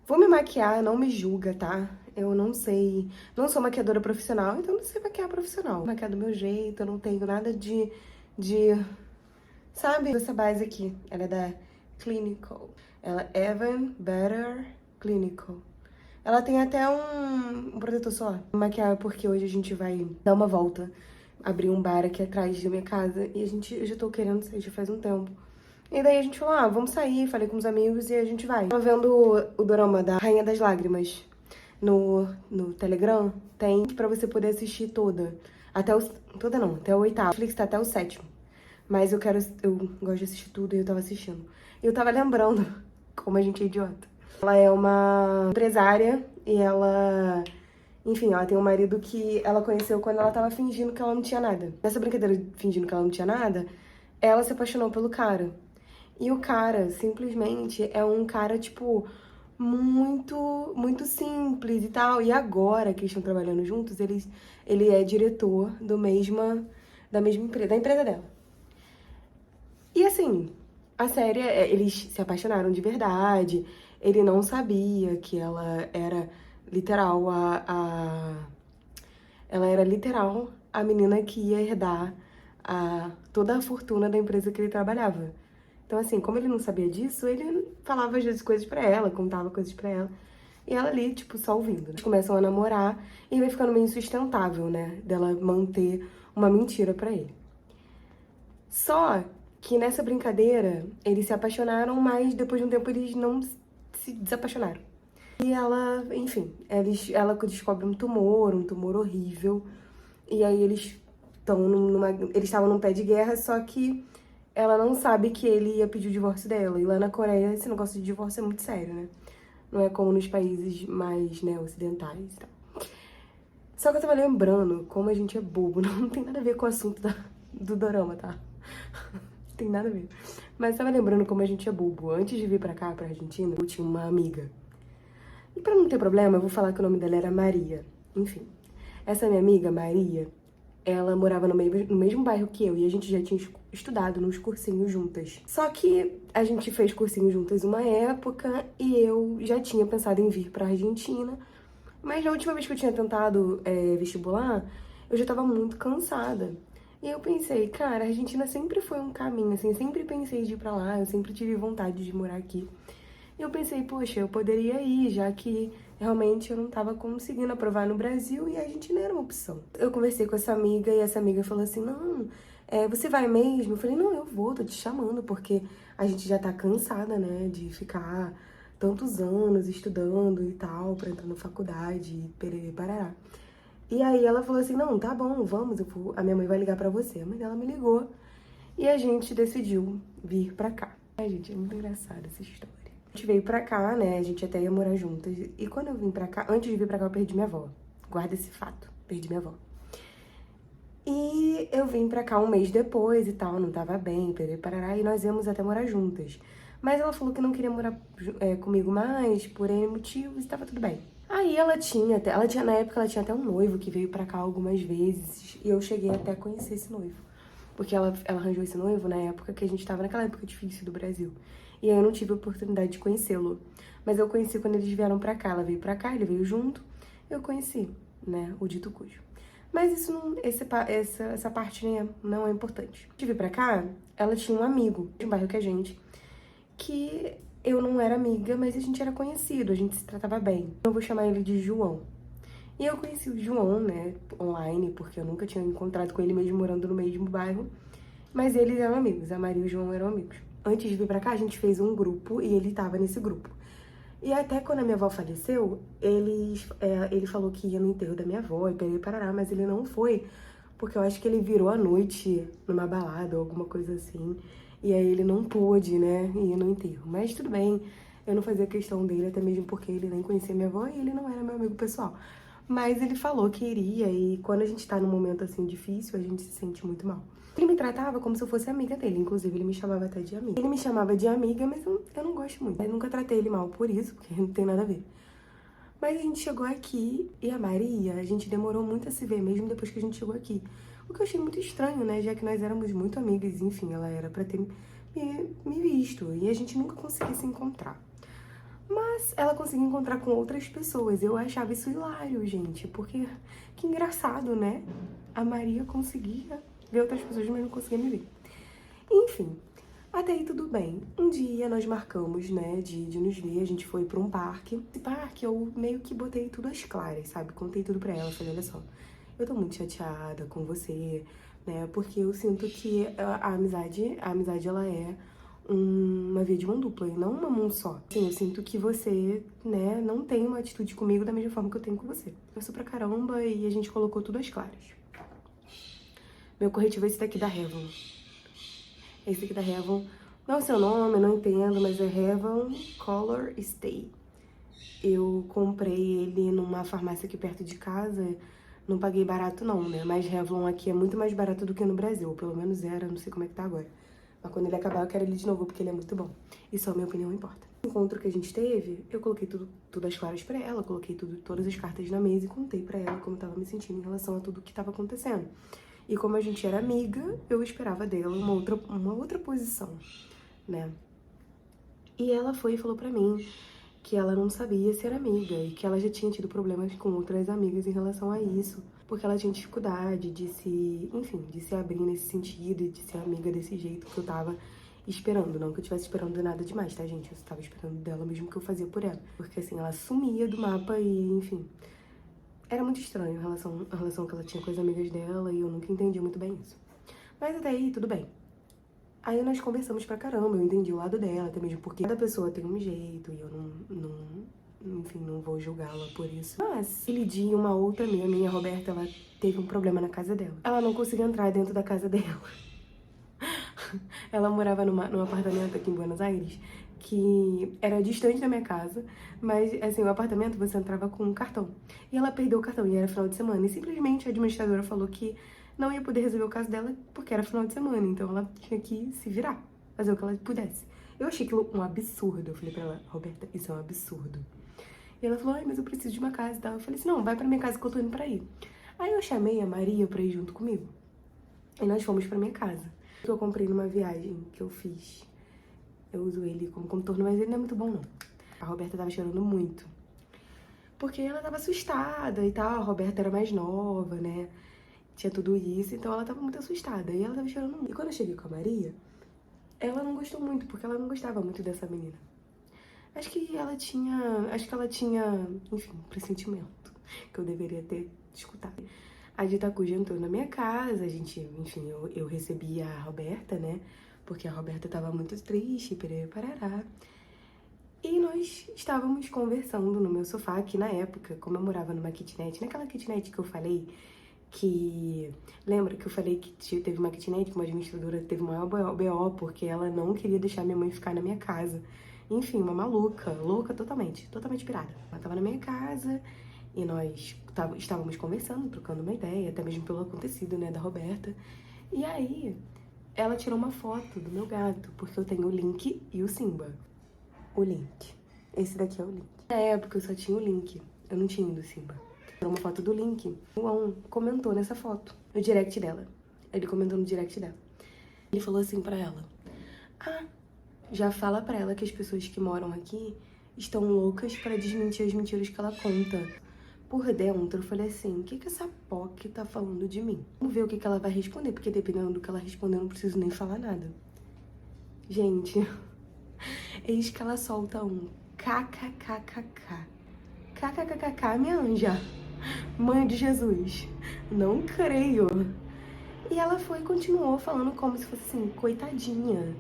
Vou me maquiar, não me julga, tá? Eu não sei, não sou maquiadora profissional, então não sei maquiar profissional. Vou maquiar do meu jeito, eu não tenho nada de, sabe? Essa base aqui, ela é da Clinical. Ela é Even Better Clinical. Ela tem até um protetor solar. Vou maquiar porque hoje a gente vai dar uma volta, abrir um bar aqui atrás da minha casa e eu já tô querendo sair já faz um tempo. E daí a gente falou, vamos sair, falei com os amigos e a gente vai. Tava vendo o dorama da Rainha das Lágrimas no Telegram, tem pra você poder assistir toda. Toda não, até o oitavo. Netflix tá até o sétimo. Mas eu gosto de assistir tudo e eu tava assistindo. E eu tava lembrando como a gente é idiota. Ela é uma empresária e enfim, ela tem um marido que ela conheceu quando ela tava fingindo que ela não tinha nada. Nessa brincadeira de fingindo que ela não tinha nada, ela se apaixonou pelo cara. E o cara, simplesmente, é um cara, tipo, muito simples e tal. E agora que eles estão trabalhando juntos, ele é diretor da mesma empresa, da empresa dela. E assim, a série, eles se apaixonaram de verdade. Ele não sabia que ela era literal ela era literal a menina que ia herdar toda a fortuna da empresa que ele trabalhava. Então, assim, como ele não sabia disso, ele falava às vezes coisas pra ela, contava coisas pra ela. E ela ali, tipo, só ouvindo. Eles começam a namorar e vai ficando meio insustentável, né? Dela manter uma mentira pra ele. Só que nessa brincadeira, eles se apaixonaram, mas depois de um tempo eles não se desapaixonaram. E ela, enfim, ela descobre um tumor horrível. E aí eles estavam num pé de guerra, só que ela não sabe que ele ia pedir o divórcio dela. E lá na Coreia, esse negócio de divórcio é muito sério, né? Não é como nos países mais, né, ocidentais e tal. Só que eu tava lembrando como a gente é bobo. Não tem nada a ver com o assunto do dorama, tá? Não tem nada a ver. Mas eu tava lembrando como a gente é bobo. Antes de vir pra cá, pra Argentina, eu tinha uma amiga. E pra não ter problema, eu vou falar que o nome dela era Maria. Enfim, essa minha amiga, Maria, ela morava no mesmo bairro que eu e a gente já tinha estudado nos cursinhos juntas. Só que a gente fez cursinho juntas uma época e eu já tinha pensado em vir pra Argentina. Mas na última vez que eu tinha tentado vestibular, eu já tava muito cansada. E eu pensei, cara, a Argentina sempre foi um caminho, assim, sempre pensei de ir pra lá, eu sempre tive vontade de morar aqui. E eu pensei, poxa, eu poderia ir, já que realmente eu não tava conseguindo aprovar no Brasil e a Argentina era uma opção. Eu conversei com essa amiga e essa amiga falou assim, não, você vai mesmo? Eu falei, não, eu vou, tô te chamando, porque a gente já tá cansada, né, de ficar tantos anos estudando e tal, pra entrar na faculdade e perere parará. E aí ela falou assim, não, tá bom, vamos, a minha mãe vai ligar pra você. A mãe dela me ligou e a gente decidiu vir pra cá. Ai, gente, é muito engraçada essa história. A gente veio pra cá, né, a gente até ia morar juntas. E quando eu vim pra cá, antes de vir pra cá, eu perdi minha avó. Guarda esse fato, perdi minha avó. E eu vim pra cá um mês depois e tal, não tava bem, perere parará, e nós íamos até morar juntas. Mas ela falou que não queria morar comigo mais, por N motivos, e tava tudo bem. Aí na época ela tinha até um noivo que veio pra cá algumas vezes, e eu cheguei até a conhecer esse noivo. Porque ela arranjou esse noivo na época que a gente tava naquela época difícil do Brasil. E aí eu não tive a oportunidade de conhecê-lo. Mas eu conheci quando eles vieram pra cá. Ela veio pra cá, ele veio junto, eu conheci, né, o dito cujo. Mas isso não, essa parte não é importante. De vir pra cá, ela tinha um amigo de um bairro que a gente, que eu não era amiga, mas a gente era conhecido, a gente se tratava bem. Eu vou chamar ele de João. E eu conheci o João, né, online, porque eu nunca tinha encontrado com ele mesmo morando no mesmo bairro. Mas eles eram amigos, a Maria e o João eram amigos. Antes de vir pra cá, a gente fez um grupo e ele tava nesse grupo. E até quando a minha avó faleceu, ele falou que ia no enterro da minha avó e perei parará, mas ele não foi, porque eu acho que ele virou à noite numa balada ou alguma coisa assim. E aí ele não pôde, né, ir no enterro. Mas tudo bem, eu não fazia questão dele, até mesmo porque ele nem conhecia minha avó e ele não era meu amigo pessoal. Mas ele falou que iria e quando a gente tá num momento assim difícil, a gente se sente muito mal. Ele me tratava como se eu fosse amiga dele, inclusive ele me chamava até de amiga. Ele me chamava de amiga, mas eu não gosto muito. Eu nunca tratei ele mal por isso, porque não tem nada a ver. Mas a gente chegou aqui e a Maria, a gente demorou muito a se ver mesmo depois que a gente chegou aqui. O que eu achei muito estranho, né? Já que nós éramos muito amigas, enfim, ela era pra ter me visto. E a gente nunca conseguia se encontrar. Mas ela conseguia encontrar com outras pessoas. Eu achava isso hilário, gente, porque que engraçado, né? A Maria conseguia ver outras pessoas, mas não conseguia me ver. Enfim, até aí tudo bem. Um dia nós marcamos, né, de nos ver, a gente foi pra um parque. Esse parque eu meio que botei tudo às claras, sabe? Contei tudo pra ela, falei, olha só, eu tô muito chateada com você, né? Porque eu sinto que a amizade ela é uma via de mão dupla e não uma mão só. Assim, eu sinto que você, né, não tem uma atitude comigo da mesma forma que eu tenho com você. Eu sou pra caramba e a gente colocou tudo às claras. Meu corretivo é esse daqui da Revlon. Esse aqui da Revlon, não é o seu nome, eu não entendo, mas é Revlon Color Stay. Eu comprei ele numa farmácia aqui perto de casa, não paguei barato não, né? Mas Revlon aqui é muito mais barato do que no Brasil, ou pelo menos era, não sei como é que tá agora. Mas quando ele acabar eu quero ele de novo, porque ele é muito bom. E só a minha opinião importa. No encontro que a gente teve, eu coloquei tudo às claras pra ela, coloquei todas as cartas na mesa e contei pra ela como eu tava me sentindo em relação a tudo que tava acontecendo. E como a gente era amiga, eu esperava dela uma outra posição, né? E ela foi e falou pra mim que ela não sabia ser amiga e que ela já tinha tido problemas com outras amigas em relação a isso, porque ela tinha dificuldade de se, enfim, de se abrir nesse sentido e de ser amiga desse jeito que eu tava esperando. Não que eu estivesse esperando nada demais, tá, gente? Eu tava esperando dela mesmo que eu fazia por ela. Porque assim, ela sumia do mapa e, enfim, era muito estranho a relação que ela tinha com as amigas dela e eu nunca entendi muito bem isso. Mas até aí, tudo bem. Aí nós conversamos pra caramba, eu entendi o lado dela, até mesmo porque cada pessoa tem um jeito e eu enfim, não vou julgá-la por isso. Mas ele de uma outra amiga minha, a Roberta, ela teve um problema na casa dela. Ela não conseguia entrar dentro da casa dela. Ela morava num apartamento aqui em Buenos Aires que era distante da minha casa, mas assim, o apartamento você entrava com um cartão. E ela perdeu o cartão e era final de semana. E simplesmente a administradora falou que não ia poder resolver o caso dela porque era final de semana, então ela tinha que se virar, fazer o que ela pudesse. Eu achei aquilo um absurdo. Eu falei pra ela, Roberta, isso é um absurdo. E ela falou, ai, mas eu preciso de uma casa e tal. Eu falei assim, não, vai pra minha casa que eu tô indo pra aí. Aí eu chamei a Maria pra ir junto comigo. E nós fomos pra minha casa. Que eu comprei numa viagem que eu fiz. Eu uso ele como contorno, mas ele não é muito bom, não. A Roberta tava chorando muito. Porque ela tava assustada e tal. A Roberta era mais nova, né? Tinha tudo isso, então ela tava muito assustada. E ela tava chorando muito. E quando eu cheguei com a Maria, ela não gostou muito, porque ela não gostava muito dessa menina. Acho que ela tinha, enfim, um pressentimento que eu deveria ter escutado. A Ditacuja entrou na minha casa, a gente, enfim, eu recebi a Roberta, né? Porque a Roberta tava muito triste, perere parará. E nós estávamos conversando no meu sofá, que na época, como eu morava numa kitnet, naquela kitnet que eu falei, que... Lembra que eu falei que teve uma kitnet, que uma administradora teve o maior BO, porque ela não queria deixar minha mãe ficar na minha casa. Enfim, uma maluca, louca totalmente pirada. Ela tava na minha casa e nós estávamos conversando, trocando uma ideia, até mesmo pelo acontecido, né, da Roberta. E aí, ela tirou uma foto do meu gato, porque eu tenho o Link e o Simba. O Link. Esse daqui é o Link. Na época eu só tinha o Link, eu não tinha o do Simba. Tirou uma foto do Link. O João comentou nessa foto, no direct dela. Ele comentou no direct dela. Ele falou assim pra ela: ah, já fala pra ela que as pessoas que moram aqui estão loucas pra desmentir as mentiras que ela conta. Por dentro, eu falei assim, o que que essa POC tá falando de mim? Vamos ver o que que ela vai responder, porque dependendo do que ela responder, eu não preciso nem falar nada. Gente, eis que ela solta um kkkk. KKKKK, minha anja. Mãe de Jesus. Não creio. E ela foi e continuou falando como se fosse assim, coitadinha,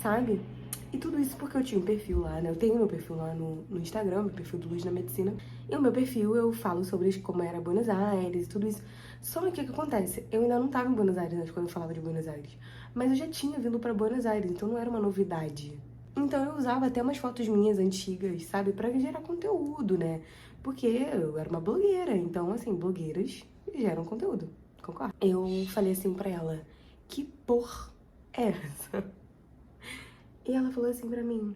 sabe? E tudo isso porque eu tinha um perfil lá, né? Eu tenho meu perfil lá no Instagram, meu perfil do Luz na Medicina. E o meu perfil eu falo sobre como era Buenos Aires e tudo isso. Só que o que acontece? Eu ainda não tava em Buenos Aires, né, quando eu falava de Buenos Aires. Mas eu já tinha vindo pra Buenos Aires, então não era uma novidade. Então eu usava até umas fotos minhas antigas, sabe? Pra gerar conteúdo, né? Porque eu era uma blogueira, então assim, blogueiras geram conteúdo, concorda? Eu falei assim pra ela, que porra é essa? E ela falou assim pra mim,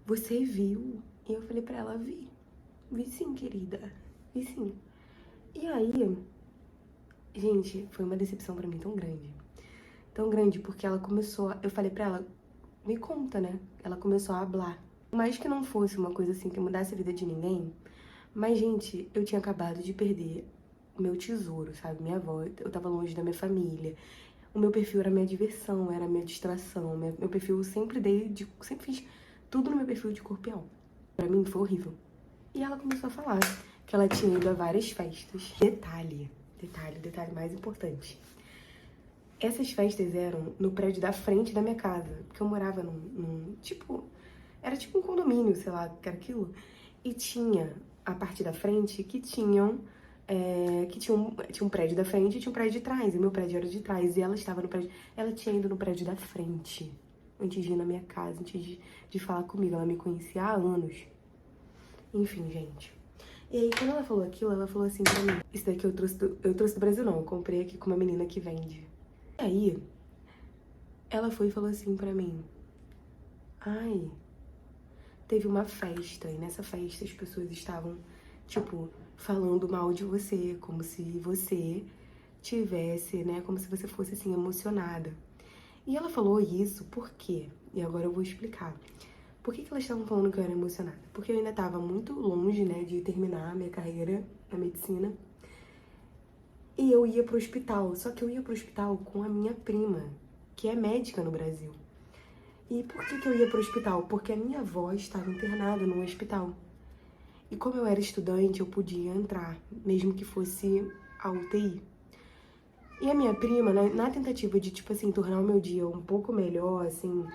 você viu? E eu falei pra ela, vi. Vi sim, querida. Vi sim. E aí, gente, foi uma decepção pra mim tão grande. Tão grande, porque ela começou... Eu falei pra ela, me conta, né? Ela começou a hablar. Mais que não fosse uma coisa assim que mudasse a vida de ninguém, mas, gente, eu tinha acabado de perder o meu tesouro, sabe? Minha avó, eu tava longe da minha família. O meu perfil era minha diversão, era minha distração. Meu perfil eu sempre sempre fiz tudo no meu perfil de corpo e alma. Pra mim foi horrível. E ela começou a falar que ela tinha ido a várias festas. Detalhe mais importante. Essas festas eram no prédio da frente da minha casa, porque eu morava tipo, era tipo um condomínio, sei lá, que era aquilo. E tinha a parte da frente que tinha um prédio da frente e tinha um prédio de trás. E meu prédio era de trás. E ela estava no prédio. Ela tinha ido no prédio da frente antes de ir na minha casa, antes de falar comigo. Ela me conhecia há anos. Enfim, gente. E aí, quando ela falou aquilo, ela falou assim pra mim: Isso daqui eu trouxe do Brasil, não. Eu comprei aqui com uma menina que vende. E aí, ela foi e falou assim pra mim: Ai, teve uma festa. E nessa festa as pessoas estavam, tipo, falando mal de você, como se você tivesse, né, como se você fosse, assim, emocionada. E ela falou isso por quê? E agora eu vou explicar. Por que elas estavam falando que eu era emocionada? Porque eu ainda estava muito longe, né, de terminar a minha carreira na medicina. E eu ia pro hospital, só que eu ia pro hospital com a minha prima, que é médica no Brasil. E por que eu ia pro hospital? Porque a minha avó estava internada no hospital. E como eu era estudante, eu podia entrar, mesmo que fosse a UTI. E a minha prima, né, na tentativa de, tipo assim, tornar o meu dia um pouco melhor, assim,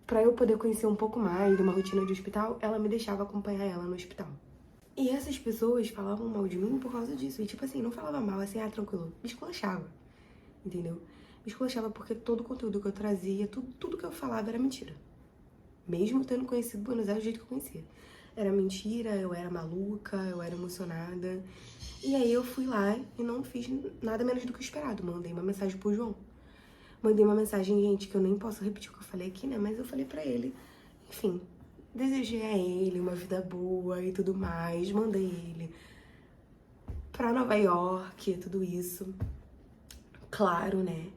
pra eu poder conhecer um pouco mais de uma rotina de hospital, ela me deixava acompanhar ela no hospital. E essas pessoas falavam mal de mim por causa disso. E, tipo assim, não falava mal, assim, tranquilo. Me esculachava, entendeu? Me esculachava porque todo o conteúdo que eu trazia, tudo que eu falava era mentira. Mesmo tendo conhecido Buenos Aires do jeito que eu conhecia. Era mentira, eu era maluca, eu era emocionada. E aí eu fui lá e não fiz nada menos do que o esperado. Mandei uma mensagem pro João. Mandei uma mensagem, gente, que eu nem posso repetir o que eu falei aqui, né? Mas eu falei pra ele. Enfim, desejei a ele uma vida boa e tudo mais. Mandei ele pra Nova York, tudo isso. Claro, né?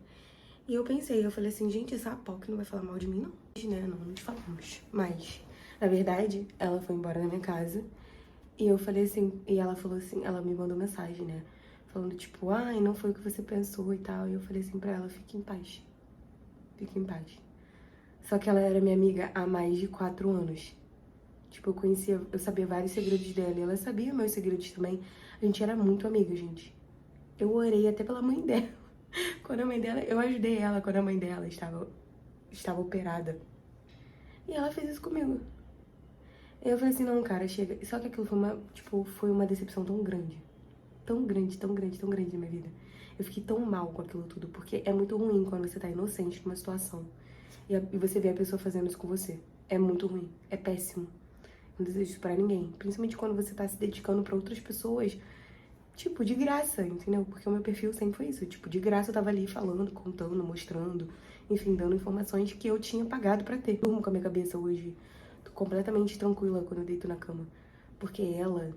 E eu pensei, eu falei assim, gente, essa POC não vai falar mal de mim, não. Né? Não te falamos. Mas, na verdade, ela foi embora da minha casa. E eu falei assim, e ela falou assim, ela me mandou mensagem, né? Falando, tipo, ai, não foi o que você pensou e tal. E eu falei assim pra ela, fique em paz. Fique em paz. Só que ela era minha amiga há mais de 4 anos. Tipo, eu sabia vários segredos dela e ela sabia meus segredos também. A gente era muito amiga, gente. Eu orei até pela mãe dela. Quando a mãe dela, eu ajudei ela quando a mãe dela estava operada. E ela fez isso comigo. E eu falei assim, não, cara, chega. Só que aquilo foi uma decepção tão grande. Tão grande, tão grande, tão grande na minha vida. Eu fiquei tão mal com aquilo tudo, porque é muito ruim quando você tá inocente numa situação. E você vê a pessoa fazendo isso com você. É muito ruim, é péssimo. Não desejo isso pra ninguém. Principalmente quando você tá se dedicando pra outras pessoas, tipo, de graça, entendeu? Porque o meu perfil sempre foi isso. Tipo, de graça eu tava ali falando, contando, mostrando, enfim, dando informações que eu tinha pagado pra ter. Durmo com a minha cabeça hoje, tô completamente tranquila quando eu deito na cama. Porque ela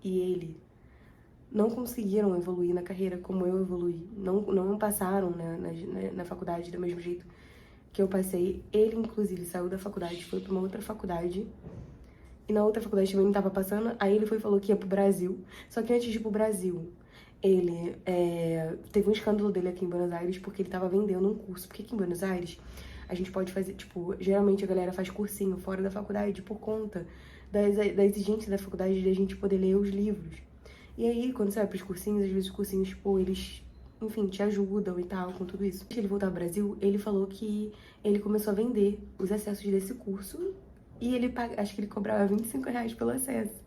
e ele não conseguiram evoluir na carreira como eu evoluí. Não passaram na faculdade do mesmo jeito que eu passei. Ele, inclusive, saiu da faculdade, foi pra uma outra faculdade. E na outra faculdade também não tava passando. Aí ele foi e falou que ia pro Brasil. Só que antes de ir pro Brasil, ele teve um escândalo dele aqui em Buenos Aires porque ele tava vendendo um curso. Porque aqui em Buenos Aires a gente pode fazer, tipo, geralmente a galera faz cursinho fora da faculdade por conta da exigência da faculdade de a gente poder ler os livros. E aí, quando você vai pros cursinhos, às vezes os cursinhos, tipo, eles, enfim, te ajudam e tal, com tudo isso. Antes de ele voltar ao Brasil, ele falou que ele começou a vender os acessos desse curso e acho que ele cobrava R$ 25 pelo acesso.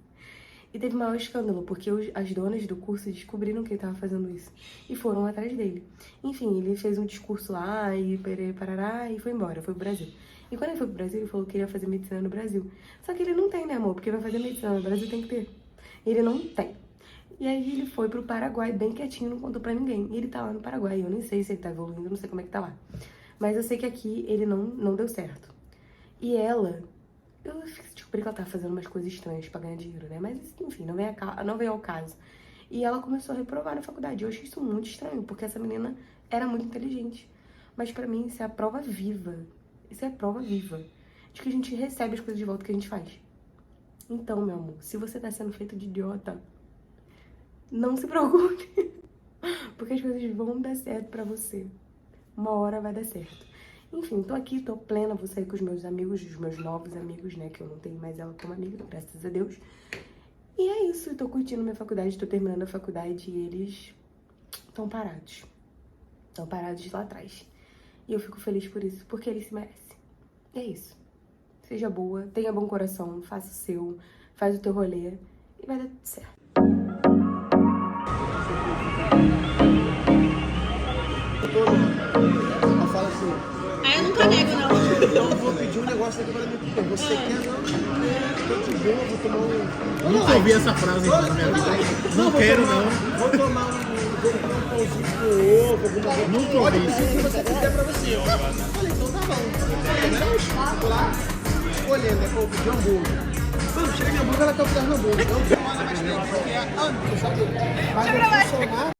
E teve maior escândalo, porque as donas do curso descobriram que ele tava fazendo isso e foram atrás dele. Enfim, ele fez um discurso lá e parará e foi embora, foi pro Brasil. E quando ele foi pro Brasil, ele falou que queria fazer medicina no Brasil. Só que ele não tem, né, amor? Porque vai fazer medicina no Brasil tem que ter. Ele não tem. E aí ele foi pro Paraguai bem quietinho, não contou pra ninguém. E ele tá lá no Paraguai, eu nem sei se ele tá evoluindo, não sei como é que tá lá. Mas eu sei que aqui ele não deu certo. E ela, eu descobri que ela tava fazendo umas coisas estranhas pra ganhar dinheiro, né? Mas enfim, não veio ao caso. E ela começou a reprovar na faculdade. Eu achei isso muito estranho, porque essa menina era muito inteligente. Mas pra mim isso é a prova viva. Isso é a prova viva de que a gente recebe as coisas de volta que a gente faz. Então, meu amor, se você tá sendo feito de idiota, não se preocupe, porque as coisas vão dar certo pra você. Uma hora vai dar certo. Enfim, tô aqui, tô plena, vou sair com os meus amigos, os meus novos amigos, né, que eu não tenho mais ela como amiga, graças a Deus. E é isso, tô curtindo minha faculdade, tô terminando a faculdade e eles estão parados. Estão parados lá atrás. E eu fico feliz por isso, porque eles se merecem. E é isso. Seja boa, tenha bom coração, faça o seu, faz o teu rolê e vai dar tudo certo. Ela fala assim, Ah, eu nunca nego, não. então eu vou pedir um negócio aqui pra mim. Você quer? Não, tô de boa, vou tomar um... Nunca ouvi essa frase na minha vida. Não quero, não. Vou tomar um pãozinho com ovo, alguma coisa. Nunca Pode ouvi pedir o que você quiser pra você. Eu falei, então tá bom. Tô lá, escolhendo, né? Pô, pedir hambúrguer. Mano, chega minha hambúrguer, ela quer o hambúrguer. Então, demora mais tempo, porque é anos, sabe? Vai funcionar.